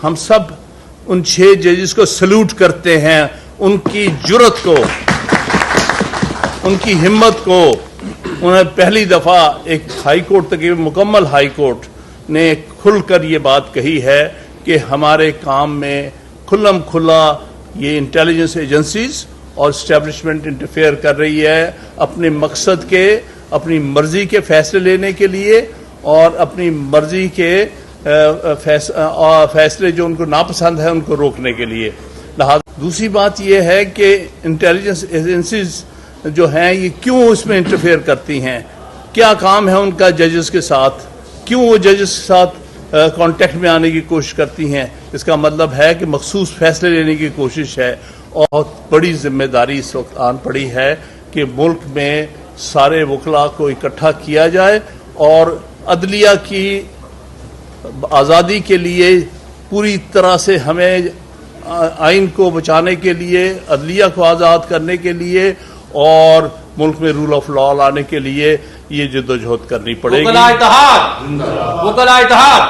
हम सब उन 6 जजेस को सल्यूट करते हैं, उनकी जुर्रत को, उनकी हिम्मत को। उन्हें पहली दफा एक हाई कोर्ट तक, मुकम्मल हाई कोर्ट ने खुलकर ये बात कही है कि हमारे काम में खुल्लम खुला ये इंटेलिजेंस एजेंसीज और एस्टेब्लिशमेंट इंटरफेयर कर रही है अपने मकसद के, अपनी मर्जी के फैसले लेने के लिए और अपनी मर्जी के फैसले जो उनको नापसंद है उनको रोकने के लिए। दूसरी बात यह है कि इंटेलिजेंस एजेंसीज जो हैं ये क्यों इसमें इंटरफेयर करती हैं, क्या काम है उनका जजेस के साथ, क्यों वो जजेस के साथ कांटेक्ट में आने की कोशिश करती हैं। इसका मतलब है कि मखसूस फैसले लेने की कोशिश है और बड़ी जिम्मेदारी इस वक्त आन पड़ी है कि मुल्क में सारे वकला को इकट्ठा किया जाए और अदलिया की आज़ादी के लिए पूरी तरह से हमें आइन को बचाने के लिए, अदलिया को आज़ाद करने के लिए और मुल्क में रूल ऑफ लॉ लाने के लिए ये जद्दोजहद करनी पड़ेगी। वकला इत्तेहाद, वकला इत्तेहाद।